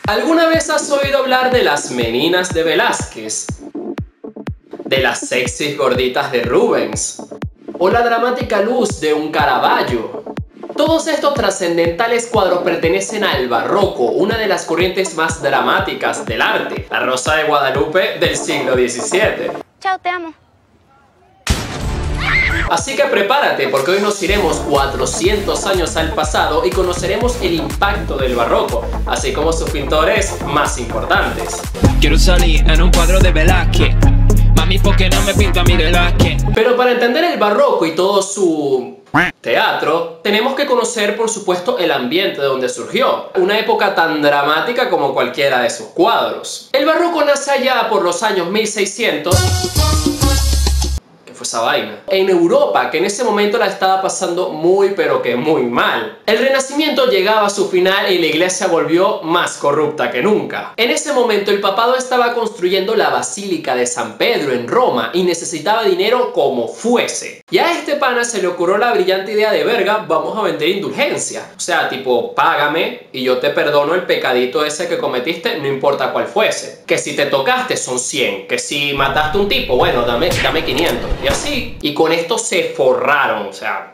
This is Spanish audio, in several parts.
¿Alguna vez has oído hablar de las meninas de Velázquez? ¿De las sexys gorditas de Rubens? ¿O la dramática luz de un Caravaggio? Todos estos trascendentales cuadros pertenecen al barroco, una de las corrientes más dramáticas del arte, la Rosa de Guadalupe del siglo XVII. Chao, te amo. Así que prepárate, porque hoy nos iremos 400 años al pasado y conoceremos el impacto del barroco, así como sus pintores más importantes. Quiero salir en un cuadro de Velázquez. Mami, ¿por qué no me pinta a mí Velázquez? Pero para entender el barroco y todo su teatro, tenemos que conocer, por supuesto, el ambiente de donde surgió. Una época tan dramática como cualquiera de sus cuadros. El barroco nace allá por los años 1600... esa vaina. En Europa, que en ese momento la estaba pasando muy pero que muy mal. El Renacimiento llegaba a su final y la iglesia volvió más corrupta que nunca. En ese momento el papado estaba construyendo la Basílica de San Pedro en Roma y necesitaba dinero como fuese. Y a este pana se le ocurrió la brillante idea de verga, vamos a vender indulgencia. O sea, tipo, págame y yo te perdono el pecadito ese que cometiste, no importa cuál fuese. Que si te tocaste son 100, que si mataste a un tipo, bueno, dame 500. Y así, y con esto se forraron, o sea,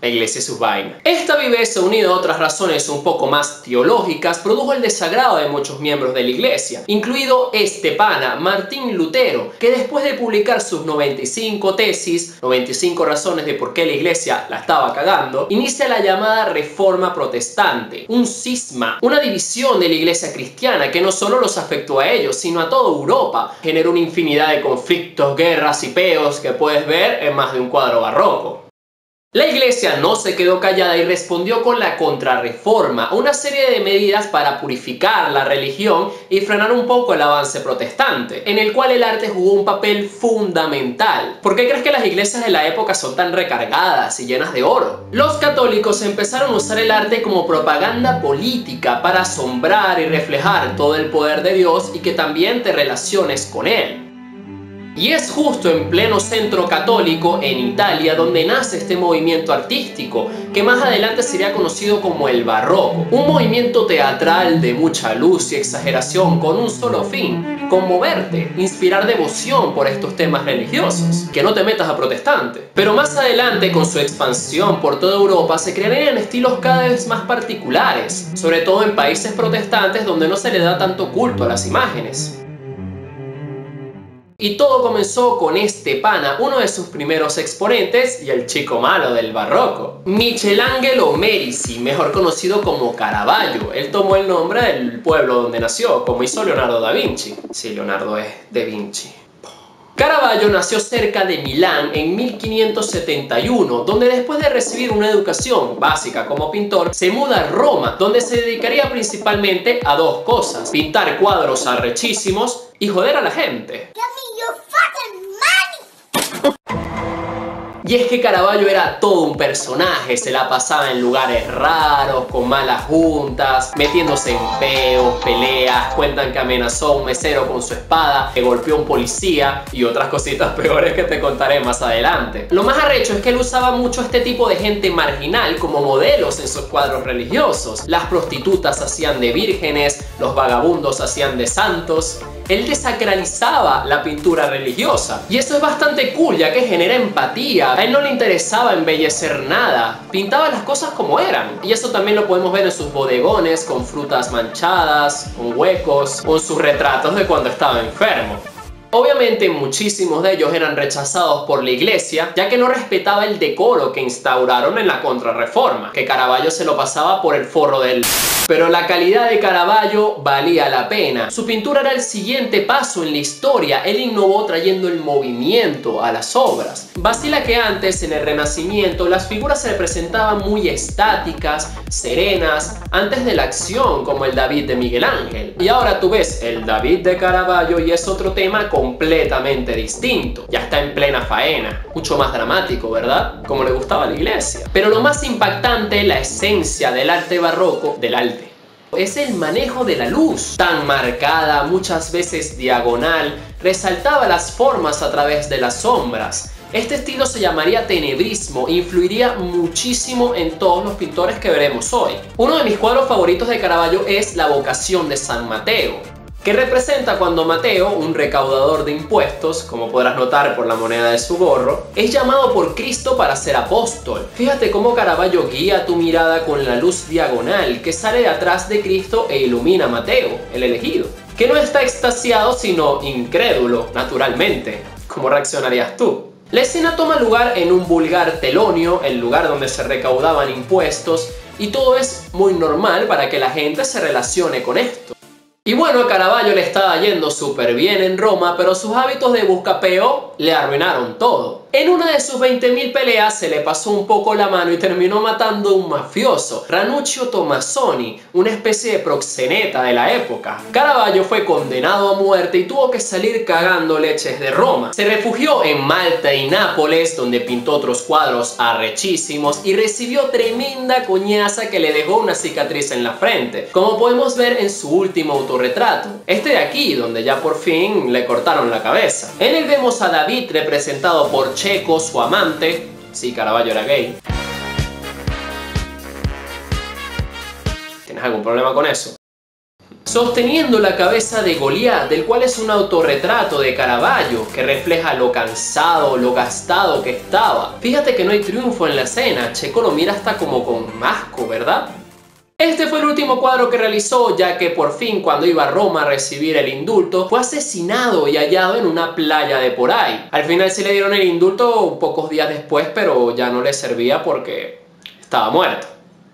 la iglesia y sus vainas. Esta viveza, unida a otras razones un poco más teológicas, produjo el desagrado de muchos miembros de la iglesia, incluido este pana, Martín Lutero, que después de publicar sus 95 tesis, 95 razones de por qué la iglesia la estaba cagando, inicia la llamada Reforma Protestante, un cisma, una división de la iglesia cristiana que no solo los afectó a ellos, sino a toda Europa. Generó una infinidad de conflictos, guerras y peos que puedes ver en más de un cuadro barroco. La iglesia no se quedó callada y respondió con la Contrarreforma, una serie de medidas para purificar la religión y frenar un poco el avance protestante, en el cual el arte jugó un papel fundamental. ¿Por qué crees que las iglesias de la época son tan recargadas y llenas de oro? Los católicos empezaron a usar el arte como propaganda política para asombrar y reflejar todo el poder de Dios y que también te relaciones con él. Y es justo en pleno centro católico, en Italia, donde nace este movimiento artístico, que más adelante sería conocido como el barroco. Un movimiento teatral de mucha luz y exageración con un solo fin: conmoverte, inspirar devoción por estos temas religiosos. Que no te metas a protestante. Pero más adelante, con su expansión por toda Europa, se crearían estilos cada vez más particulares, sobre todo en países protestantes donde no se le da tanto culto a las imágenes. Y todo comenzó con este pana, uno de sus primeros exponentes y el chico malo del barroco, Michelangelo Merisi, mejor conocido como Caravaggio. Él tomó el nombre del pueblo donde nació, como hizo Leonardo da Vinci. Sí, Leonardo es da Vinci. Caravaggio nació cerca de Milán en 1571, donde después de recibir una educación básica como pintor, se muda a Roma, donde se dedicaría principalmente a dos cosas: pintar cuadros arrechísimos y joder a la gente. Y es que Caravaggio era todo un personaje, se la pasaba en lugares raros, con malas juntas, metiéndose en peos, peleas. Cuentan que amenazó a un mesero con su espada, que golpeó a un policía y otras cositas peores que te contaré más adelante. Lo más arrecho es que él usaba mucho este tipo de gente marginal como modelos en sus cuadros religiosos. Las prostitutas hacían de vírgenes, los vagabundos hacían de santos. Él desacralizaba la pintura religiosa. Y eso es bastante cool, ya que genera empatía. A él no le interesaba embellecer nada. Pintaba las cosas como eran. Y eso también lo podemos ver en sus bodegones, con frutas manchadas, con huecos, o en sus retratos de cuando estaba enfermo. Obviamente muchísimos de ellos eran rechazados por la iglesia, ya que no respetaba el decoro que instauraron en la Contrarreforma, que Caravaggio se lo pasaba por el forro del... Pero la calidad de Caravaggio valía la pena. Su pintura era el siguiente paso en la historia. Él innovó trayendo el movimiento a las obras. Vacila que antes, en el Renacimiento, las figuras se representaban muy estáticas, serenas, antes de la acción, como el David de Miguel Ángel. Y ahora tú ves el David de Caravaggio y es otro tema completamente distinto. Ya está en plena faena. Mucho más dramático, ¿verdad? Como le gustaba a la iglesia. Pero lo más impactante, la esencia del arte barroco, es el manejo de la luz, tan marcada, muchas veces diagonal, resaltaba las formas a través de las sombras. Este estilo se llamaría tenebrismo e influiría muchísimo en todos los pintores que veremos hoy. Uno de mis cuadros favoritos de Caravaggio es La Vocación de San Mateo, que representa cuando Mateo, un recaudador de impuestos, como podrás notar por la moneda de su gorro, es llamado por Cristo para ser apóstol. Fíjate cómo Caravaggio guía tu mirada con la luz diagonal que sale de atrás de Cristo e ilumina a Mateo, el elegido, que no está extasiado sino incrédulo, naturalmente. ¿Cómo reaccionarías tú? La escena toma lugar en un vulgar telonio, el lugar donde se recaudaban impuestos, y todo es muy normal para que la gente se relacione con esto. Y bueno, a Caravaggio le estaba yendo súper bien en Roma, pero sus hábitos de buscapeo le arruinaron todo. En una de sus 20.000 peleas se le pasó un poco la mano y terminó matando a un mafioso, Ranuccio Tommasoni, una especie de proxeneta de la época. Caravaggio fue condenado a muerte y tuvo que salir cagando leches de Roma. Se refugió en Malta y Nápoles, donde pintó otros cuadros arrechísimos y recibió tremenda coñaza que le dejó una cicatriz en la frente, como podemos ver en su último autorretrato. Este de aquí, donde ya por fin le cortaron la cabeza. En él vemos a David representado por Checo, su amante. Sí, Caravaggio era gay. ¿Tienes algún problema con eso? Sosteniendo la cabeza de Goliat, del cual es un autorretrato de Caravaggio que refleja lo cansado, lo gastado que estaba. Fíjate que no hay triunfo en la escena, Checo lo mira hasta como con asco, ¿verdad? Este fue el último cuadro que realizó, ya que por fin, cuando iba a Roma a recibir el indulto, fue asesinado y hallado en una playa de por ahí. Al final sí le dieron el indulto pocos días después, pero ya no le servía porque estaba muerto.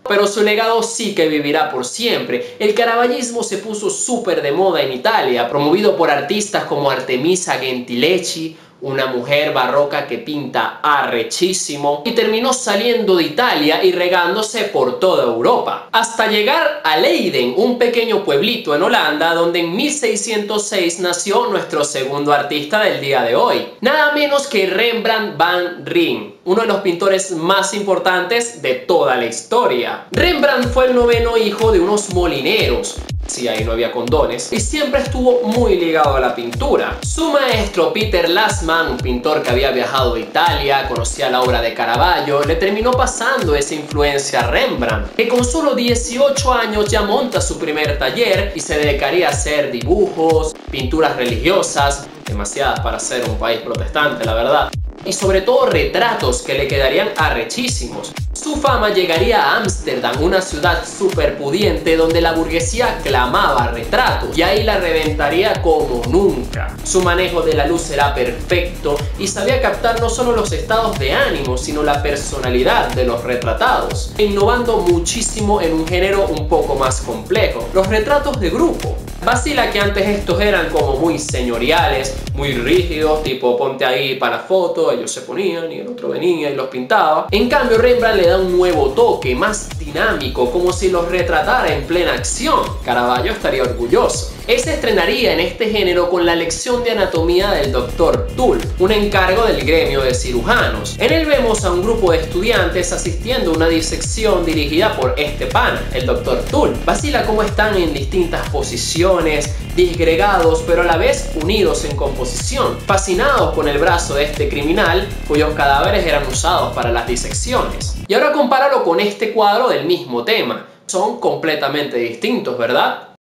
Pero su legado sí que vivirá por siempre. El caravaggismo se puso súper de moda en Italia, promovido por artistas como Artemisa Gentileschi, una mujer barroca que pinta arrechísimo, y terminó saliendo de Italia y regándose por toda Europa, hasta llegar a Leiden, un pequeño pueblito en Holanda, donde en 1606 nació nuestro segundo artista del día de hoy, nada menos que Rembrandt van Rijn, uno de los pintores más importantes de toda la historia. Rembrandt fue el noveno hijo de unos molineros. Sí, ahí no había condones, y siempre estuvo muy ligado a la pintura. Su maestro Peter Lassmann, un pintor que había viajado a Italia, conocía la obra de Caravaggio, le terminó pasando esa influencia a Rembrandt, que con solo 18 años ya monta su primer taller y se dedicaría a hacer dibujos, pinturas religiosas, demasiadas para ser un país protestante, la verdad, y sobre todo retratos que le quedarían arrechísimos. Su fama llegaría a Ámsterdam, una ciudad súper pudiente donde la burguesía clamaba retratos, y ahí la reventaría como nunca. Su manejo de la luz era perfecto y sabía captar no solo los estados de ánimo, sino la personalidad de los retratados, innovando muchísimo en un género un poco más complejo, los retratos de grupo. Vacila que antes estos eran como muy señoriales, muy rígidos, tipo ponte ahí para la foto, ellos se ponían y el otro venía y los pintaba. En cambio Rembrandt le da un nuevo toque, más dinámico, como si los retratara en plena acción. Caravaggio estaría orgulloso. Él se estrenaría en este género con la lección de anatomía del Dr. Tull, un encargo del gremio de cirujanos. En él vemos a un grupo de estudiantes asistiendo a una disección dirigida por este pana, el Dr. Tull. Vacila cómo están en distintas posiciones, disgregados pero a la vez unidos en composición, fascinados con el brazo de este criminal cuyos cadáveres eran usados para las disecciones. Y ahora compáralo con este cuadro del mismo tema. Son completamente distintos, ¿verdad?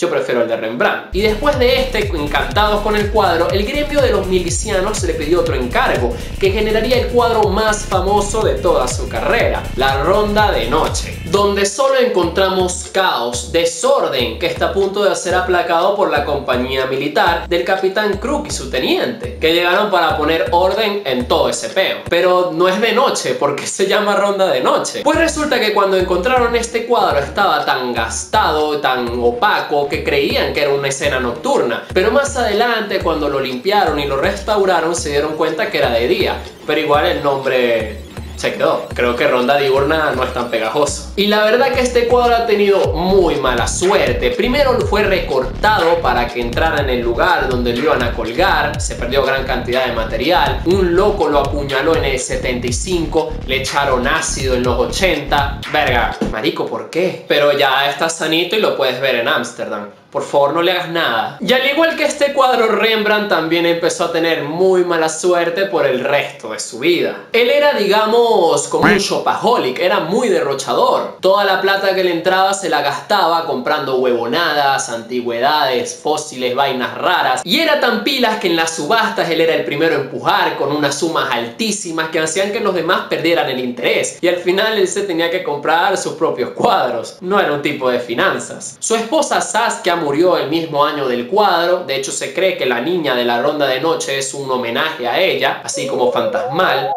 Yo prefiero el de Rembrandt. Y después de este, encantados con el cuadro, el gremio de los milicianos le pidió otro encargo, que generaría el cuadro más famoso de toda su carrera, la Ronda de Noche, donde solo encontramos caos, desorden, que está a punto de ser aplacado por la compañía militar del capitán Crook y su teniente, que llegaron para poner orden en todo ese peo. Pero no es de noche, porque se llama Ronda de Noche. Pues resulta que cuando encontraron este cuadro estaba tan gastado, tan opaco, que creían que era una escena nocturna, pero más adelante cuando lo limpiaron y lo restauraron se dieron cuenta que era de día, pero igual el nombre se quedó. Creo que Ronda Diurna no es tan pegajoso. Y la verdad que este cuadro ha tenido muy mala suerte. Primero fue recortado para que entrara en el lugar donde lo iban a colgar, se perdió gran cantidad de material, un loco lo apuñaló en el 75, le echaron ácido en los 80, verga, marico, ¿por qué? Pero ya está sanito y lo puedes ver en Ámsterdam. por favor no le hagas nada. Y al igual que este cuadro, Rembrandt también empezó a tener muy mala suerte por el resto de su vida. Él era, digamos, como un shopaholic, era muy derrochador. Toda la plata que le entraba se la gastaba comprando huevonadas, antigüedades, fósiles, vainas raras. Y era tan pilas que en las subastas él era el primero a empujar con unas sumas altísimas que hacían que los demás perdieran el interés. Y al final él se tenía que comprar sus propios cuadros. No era un tipo de finanzas. Su esposa Saskia murió el mismo año del cuadro. De hecho, se cree que la niña de la ronda de noche es un homenaje a ella, así como fantasmal.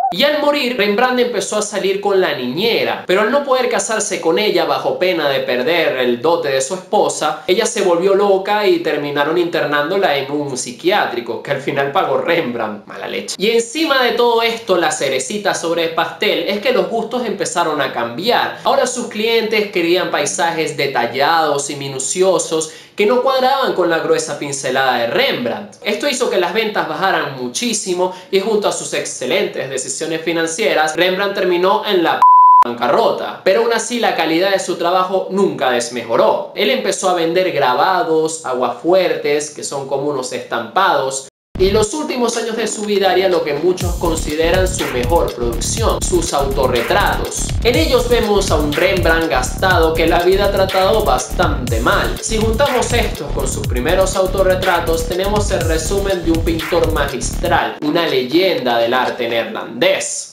Y al morir, Rembrandt empezó a salir con la niñera, pero al no poder casarse con ella bajo pena de perder el dote de su esposa, ella se volvió loca y terminaron internándola en un psiquiátrico, que al final pagó Rembrandt. Mala leche. Y encima de todo esto, la cerecita sobre el pastel es que los gustos empezaron a cambiar. Ahora sus clientes querían paisajes detallados y minuciosos que no cuadraban con la gruesa pincelada de Rembrandt. Esto hizo que las ventas bajaran muchísimo y junto a sus excelentes decisiones financieras, Rembrandt terminó en la bancarrota. Pero aún así la calidad de su trabajo nunca desmejoró. Él empezó a vender grabados, aguafuertes, que son como unos estampados, y los últimos años de su vida haría lo que muchos consideran su mejor producción, sus autorretratos. En ellos vemos a un Rembrandt gastado que la vida ha tratado bastante mal. Si juntamos estos con sus primeros autorretratos, tenemos el resumen de un pintor magistral, una leyenda del arte neerlandés.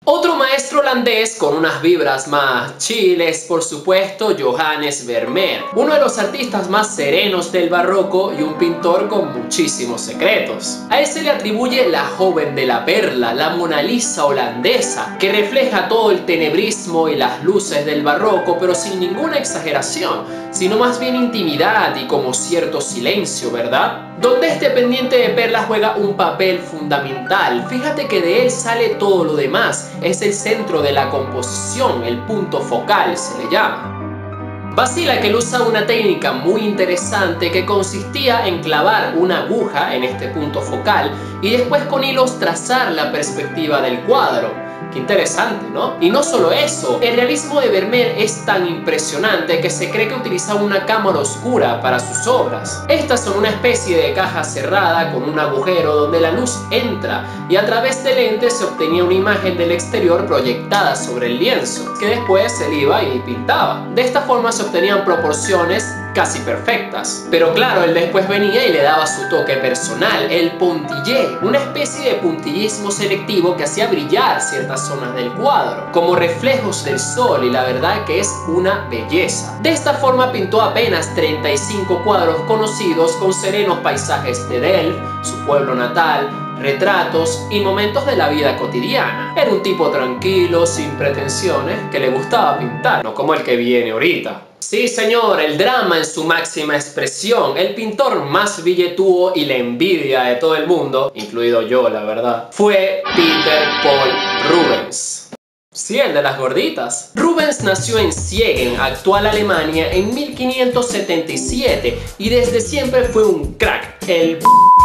Otro maestro holandés con unas vibras más chiles, por supuesto, Johannes Vermeer, uno de los artistas más serenos del barroco y un pintor con muchísimos secretos. A él se le atribuye la joven de la perla, la Mona Lisa holandesa, que refleja todo el tenebrismo y las luces del barroco, pero sin ninguna exageración, sino más bien intimidad y como cierto silencio, ¿verdad? Donde este pendiente de perlas juega un papel fundamental. Fíjate que de él sale todo lo demás. Es el centro de la composición, el punto focal se le llama. Basilek usa una técnica muy interesante que consistía en clavar una aguja en este punto focal y después con hilos trazar la perspectiva del cuadro. Qué interesante, ¿no? Y no solo eso, el realismo de Vermeer es tan impresionante que se cree que utilizaba una cámara oscura para sus obras. Estas son una especie de caja cerrada con un agujero donde la luz entra y a través de lentes se obtenía una imagen del exterior proyectada sobre el lienzo, que después él iba y pintaba. De esta forma se obtenían proporciones casi perfectas. Pero claro, él después venía y le daba su toque personal, el pontillé, una especie de puntillismo selectivo que hacía brillar ciertas zonas del cuadro, como reflejos del sol, y la verdad que es una belleza. De esta forma pintó apenas 35 cuadros conocidos con serenos paisajes de Delft, su pueblo natal, retratos y momentos de la vida cotidiana. Era un tipo tranquilo, sin pretensiones, que le gustaba pintar, no como el que viene ahorita. Sí, señor, el drama en su máxima expresión, el pintor más billetúo y la envidia de todo el mundo, incluido yo, la verdad, fue Peter Paul Rubens. Sí, el de las gorditas. Rubens nació en Siegen, actual Alemania, en 1577 y desde siempre fue un crack, el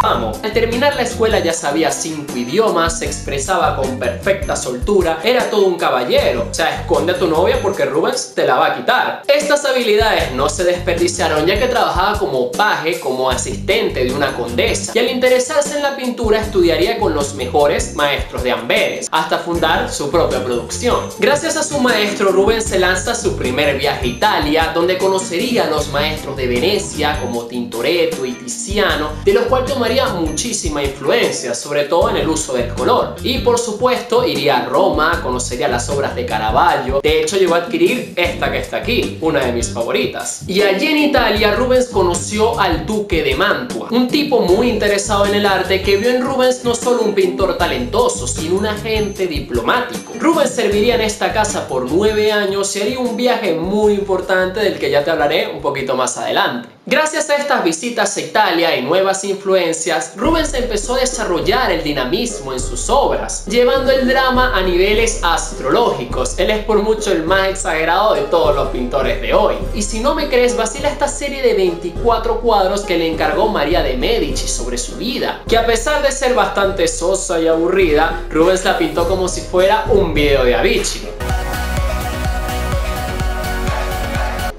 amo. Al terminar la escuela ya sabía 5 idiomas, se expresaba con perfecta soltura, era todo un caballero. O sea, esconde a tu novia porque Rubens te la va a quitar. Estas habilidades no se desperdiciaron ya que trabajaba como paje, como asistente de una condesa, y al interesarse en la pintura estudiaría con los mejores maestros de Amberes, hasta fundar su propia producción. Gracias a su maestro, Rubens se lanza a su primer viaje a Italia, donde conocería a los maestros de Venecia como Tintoretto y Tiziano, de los cuales tomaría muchísima influencia, sobre todo en el uso del color. Y por supuesto iría a Roma, conocería las obras de Caravaggio. De hecho llegó a adquirir esta que está aquí, una de mis favoritas. Y allí en Italia Rubens conoció al duque de Mantua, un tipo muy interesado en el arte que vio en Rubens no solo un pintor talentoso, sino un agente diplomático. Rubens serviría en esta casa por 9 años y haría un viaje muy importante del que ya te hablaré un poquito más adelante. Gracias a estas visitas a Italia y nuevas influencias, Rubens empezó a desarrollar el dinamismo en sus obras, llevando el drama a niveles astrológicos. Él es por mucho el más exagerado de todos los pintores de hoy. Y si no me crees, vacila esta serie de 24 cuadros que le encargó María de Medici sobre su vida, que a pesar de ser bastante sosa y aburrida, Rubens la pintó como si fuera un video de Avicii.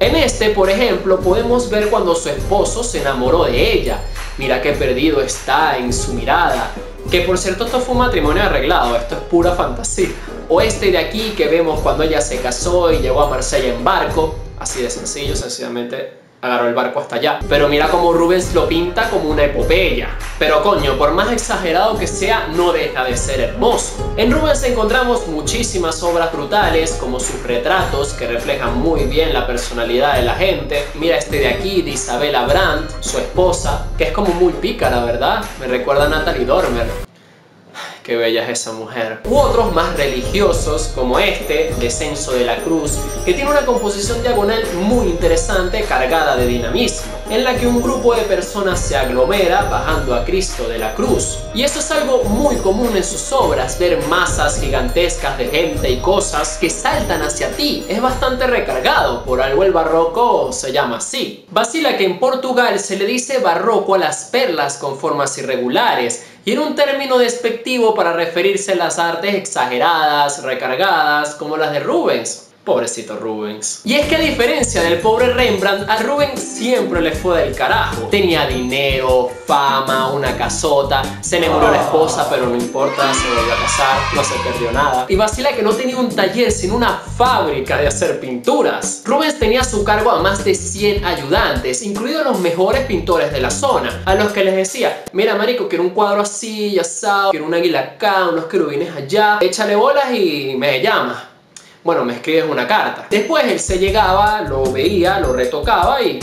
En este, por ejemplo, podemos ver cuando su esposo se enamoró de ella. Mira qué perdido está en su mirada. Que por cierto, esto fue un matrimonio arreglado, esto es pura fantasía. O este de aquí que vemos cuando ella se casó y llegó a Marsella en barco. Así de sencillo, sencillamente agarró el barco hasta allá. Pero mira cómo Rubens lo pinta como una epopeya. Pero coño, por más exagerado que sea, no deja de ser hermoso. En Rubens encontramos muchísimas obras brutales, como sus retratos, que reflejan muy bien la personalidad de la gente. Mira este de aquí, de Isabella Brandt, su esposa, que es como muy pícara, ¿verdad? Me recuerda a Natalie Dormer. Qué bella es esa mujer. U otros más religiosos, como este, Descenso de la Cruz, que tiene una composición diagonal muy interesante cargada de dinamismo, en la que un grupo de personas se aglomera bajando a Cristo de la cruz. Y eso es algo muy común en sus obras, ver masas gigantescas de gente y cosas que saltan hacia ti. Es bastante recargado, por algo el barroco se llama así. Vacila que en Portugal se le dice barroco a las perlas con formas irregulares, y era un término despectivo para referirse a las artes exageradas, recargadas, como las de Rubens. Pobrecito Rubens. Y es que a diferencia del pobre Rembrandt, a Rubens siempre le fue del carajo. Tenía dinero, fama, una casota, se le murió la esposa, pero no importa, se volvió a casar, no se perdió nada. Y vacila que no tenía un taller, sino una fábrica de hacer pinturas. Rubens tenía a su cargo a más de 100 ayudantes, incluidos los mejores pintores de la zona, a los que les decía: mira marico, quiero un cuadro así, asado, quiero un águila acá, unos querubines allá, échale bolas y me llamas. Bueno, me escribes una carta. Después él se llegaba, lo veía, lo retocaba y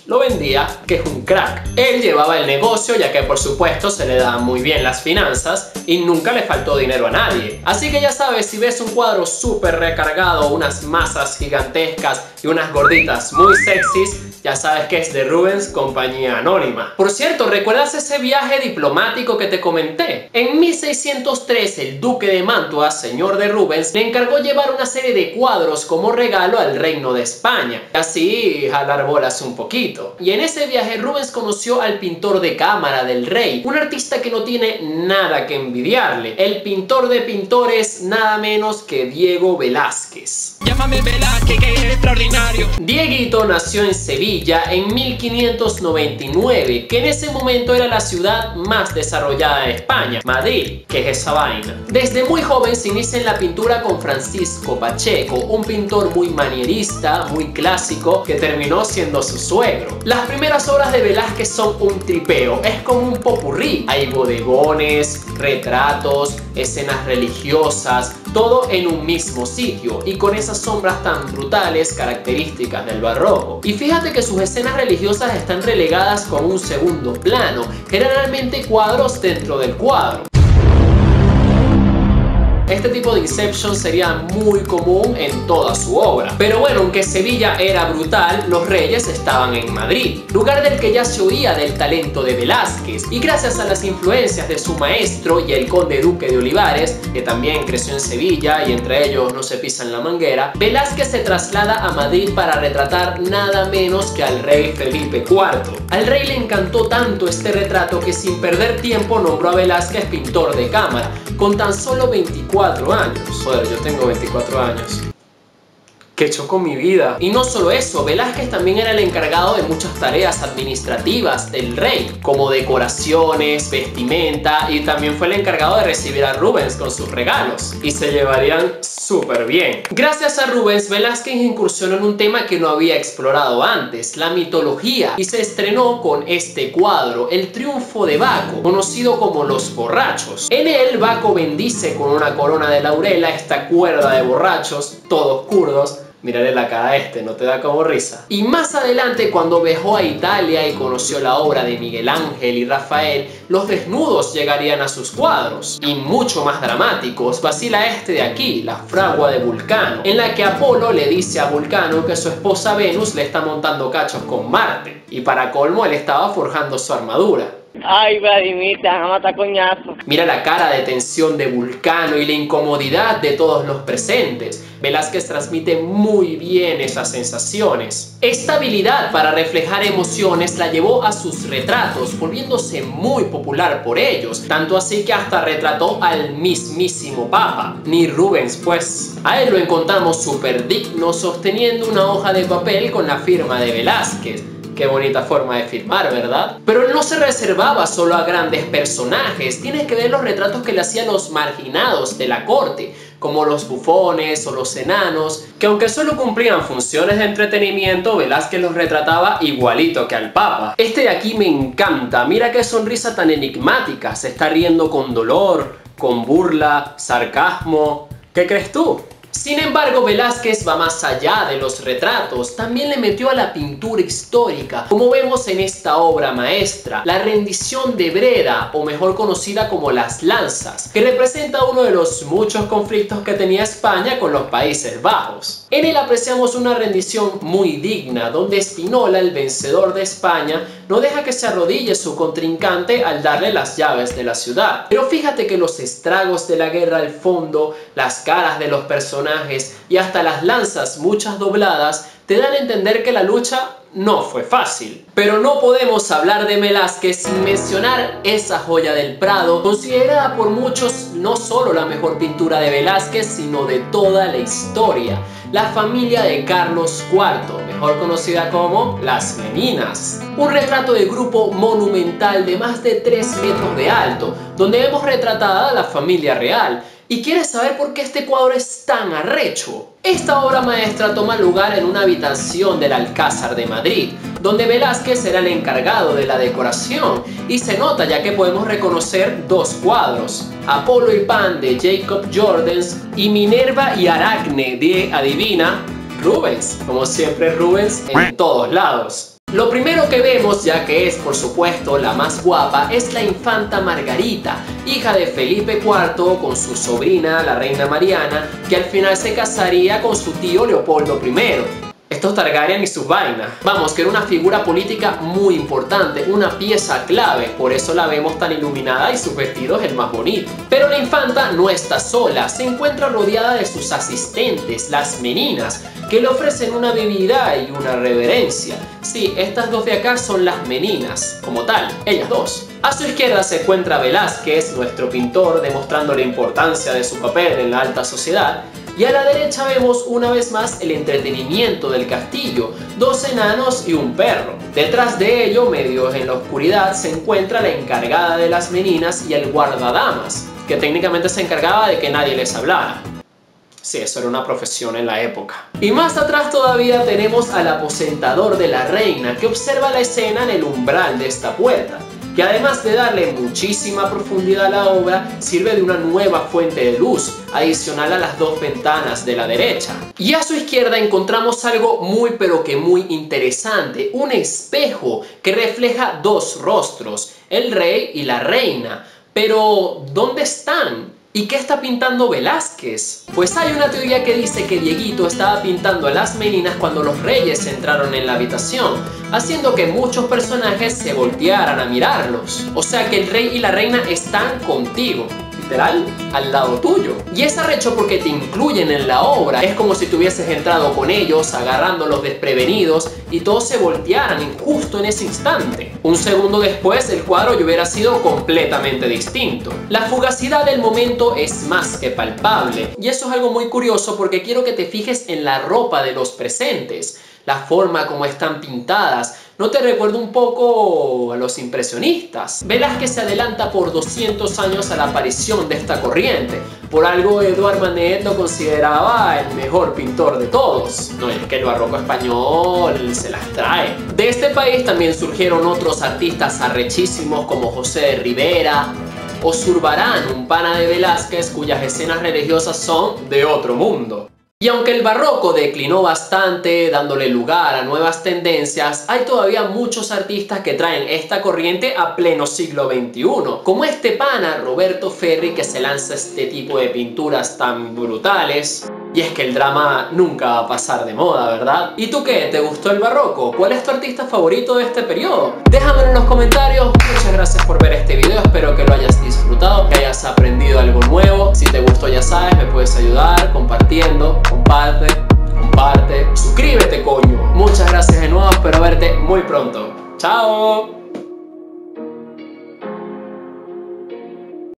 lo vendía, que es un crack. Él llevaba el negocio, ya que por supuesto se le daban muy bien las finanzas y nunca le faltó dinero a nadie. Así que ya sabes, si ves un cuadro súper recargado, unas masas gigantescas y unas gorditas muy sexys, ya sabes que es de Rubens Compañía Anónima. Por cierto, ¿recuerdas ese viaje diplomático que te comenté? En 1603 el duque de Mantua, señor de Rubens, le encargó llevar una serie de cuadros como regalo al reino de España. Así jalar bolas un poquito. Y en ese viaje Rubens conoció al pintor de cámara del rey, un artista que no tiene nada que envidiarle. El pintor de pintores, nada menos que Diego Velázquez. Llámame Velázquez, que es extraordinario. Dieguito nació en Sevilla en 1599, que en ese momento era la ciudad más desarrollada de España, Madrid, que es esa vaina. Desde muy joven se inicia en la pintura con Francisco Pacheco, un pintor muy manierista, muy clásico, que terminó siendo su suegro. Las primeras obras de Velázquez son un tripeo, es como un popurrí. Hay bodegones, retratos, escenas religiosas, todo en un mismo sitio y con esas sombras tan brutales características del barroco. Y fíjate que sus escenas religiosas están relegadas con un segundo plano, generalmente cuadros dentro del cuadro. Este tipo de Inception sería muy común en toda su obra. Pero bueno, aunque Sevilla era brutal, los reyes estaban en Madrid, lugar del que ya se oía del talento de Velázquez. Y gracias a las influencias de su maestro y el conde duque de Olivares, que también creció en Sevilla y entre ellos no se pisan la manguera, Velázquez se traslada a Madrid para retratar nada menos que al rey Felipe IV. Al rey le encantó tanto este retrato que sin perder tiempo nombró a Velázquez pintor de cámara, con tan solo 24 años. Joder, yo tengo 24 años. ¿Qué he hecho con mi vida? Y no solo eso, Velázquez también era el encargado de muchas tareas administrativas del rey, como decoraciones, vestimenta, y también fue el encargado de recibir a Rubens con sus regalos. Y se llevarían súper bien. Gracias a Rubens, Velázquez incursionó en un tema que no había explorado antes, la mitología, y se estrenó con este cuadro, El triunfo de Baco, conocido como Los borrachos. En él, Baco bendice con una corona de laurel a esta cuerda de borrachos, todos kurdos. Mírale la cara a este, ¿no te da como risa? Y más adelante, cuando viajó a Italia y conoció la obra de Miguel Ángel y Rafael, los desnudos llegarían a sus cuadros. Y mucho más dramáticos, vacila este de aquí, La fragua de Vulcano, en la que Apolo le dice a Vulcano que su esposa Venus le está montando cachos con Marte. Y para colmo, él estaba forjando su armadura. Ay, Vladimir, te van a matar coñazo. Mira la cara de tensión de Vulcano y la incomodidad de todos los presentes. Velázquez transmite muy bien esas sensaciones. Esta habilidad para reflejar emociones la llevó a sus retratos, volviéndose muy popular por ellos, tanto así que hasta retrató al mismísimo Papa. Ni Rubens, pues. A él lo encontramos súper digno sosteniendo una hoja de papel con la firma de Velázquez. Qué bonita forma de firmar, ¿verdad? Pero él no se reservaba solo a grandes personajes. Tienes que ver los retratos que le hacían los marginados de la corte, como los bufones o los enanos, que aunque solo cumplían funciones de entretenimiento, Velázquez los retrataba igualito que al Papa. Este de aquí me encanta. Mira qué sonrisa tan enigmática. Se está riendo con dolor, con burla, sarcasmo. ¿Qué crees tú? Sin embargo, Velázquez va más allá de los retratos, también le metió a la pintura histórica, como vemos en esta obra maestra, la rendición de Breda, o mejor conocida como Las Lanzas, que representa uno de los muchos conflictos que tenía España con los Países Bajos. En él apreciamos una rendición muy digna, donde Spinola, el vencedor de España, no deja que se arrodille su contrincante al darle las llaves de la ciudad. Pero fíjate que los estragos de la guerra al fondo, las caras de los personajes y hasta las lanzas, muchas dobladas, te dan a entender que la lucha no fue fácil. Pero no podemos hablar de Velázquez sin mencionar esa joya del Prado, considerada por muchos no solo la mejor pintura de Velázquez, sino de toda la historia. La familia de Carlos IV, mejor conocida como Las Meninas. Un retrato de grupo monumental de más de 3 metros de alto, donde vemos retratada a la familia real. ¿Y quieres saber por qué este cuadro es tan arrecho? Esta obra maestra toma lugar en una habitación del Alcázar de Madrid, donde Velázquez era el encargado de la decoración, y se nota ya que podemos reconocer dos cuadros: Apolo y Pan de Jacob Jordaens y Minerva y Aracne de, adivina, Rubens. Como siempre, Rubens en todos lados. Lo primero que vemos, ya que es por supuesto la más guapa, es la infanta Margarita, hija de Felipe IV con su sobrina, la reina Mariana, que al final se casaría con su tío Leopoldo I. Estos Targaryen y sus vainas. Vamos, que era una figura política muy importante, una pieza clave, por eso la vemos tan iluminada y sus vestidos el más bonito. Pero la infanta no está sola, se encuentra rodeada de sus asistentes, las meninas, que le ofrecen una bebida y una reverencia. Sí, estas dos de acá son las meninas, como tal, ellas dos. A su izquierda se encuentra Velázquez, nuestro pintor, demostrando la importancia de su papel en la alta sociedad. Y a la derecha vemos una vez más el entretenimiento del castillo, 2 enanos y un perro. Detrás de ello, medio en la oscuridad, se encuentra la encargada de las meninas y el guardadamas, que técnicamente se encargaba de que nadie les hablara. Sí, eso era una profesión en la época. Y más atrás todavía tenemos al aposentador de la reina, que observa la escena en el umbral de esta puerta, que además de darle muchísima profundidad a la obra, sirve de una nueva fuente de luz, adicional a las 2 ventanas de la derecha. Y a su izquierda encontramos algo muy pero que muy interesante, un espejo que refleja 2 rostros, el rey y la reina. Pero, ¿dónde están? ¿Y qué está pintando Velázquez? Pues hay una teoría que dice que Dieguito estaba pintando a las meninas cuando los reyes entraron en la habitación, haciendo que muchos personajes se voltearan a mirarlos. O sea que el rey y la reina están contigo, literal, al lado tuyo. Y es arrecho porque te incluyen en la obra. Es como si tú hubieses entrado con ellos, agarrándolos desprevenidos, y todos se voltearan justo en ese instante. Un segundo después, el cuadro ya hubiera sido completamente distinto. La fugacidad del momento es más que palpable. Y eso es algo muy curioso porque quiero que te fijes en la ropa de los presentes. La forma como están pintadas, ¿no te recuerda un poco a los impresionistas? Velázquez se adelanta por 200 años a la aparición de esta corriente. Por algo Edouard Manet lo consideraba el mejor pintor de todos. No es que el barroco español se las trae. De este país también surgieron otros artistas arrechísimos como José de Rivera o Zurbarán, un pana de Velázquez cuyas escenas religiosas son de otro mundo. Y aunque el barroco declinó bastante, dándole lugar a nuevas tendencias, hay todavía muchos artistas que traen esta corriente a pleno siglo XXI, como este pana Roberto Ferri, que se lanza este tipo de pinturas tan brutales. Y es que el drama nunca va a pasar de moda, ¿verdad? ¿Y tú qué? ¿Te gustó el barroco? ¿Cuál es tu artista favorito de este periodo? Déjamelo en los comentarios. Muchas Muchas gracias por ver este video, espero que lo hayas disfrutado, que hayas aprendido algo nuevo. Si te gustó, ya sabes, me puedes ayudar compartiendo, comparte, suscríbete, coño. Muchas gracias de nuevo, espero verte muy pronto. ¡Chao!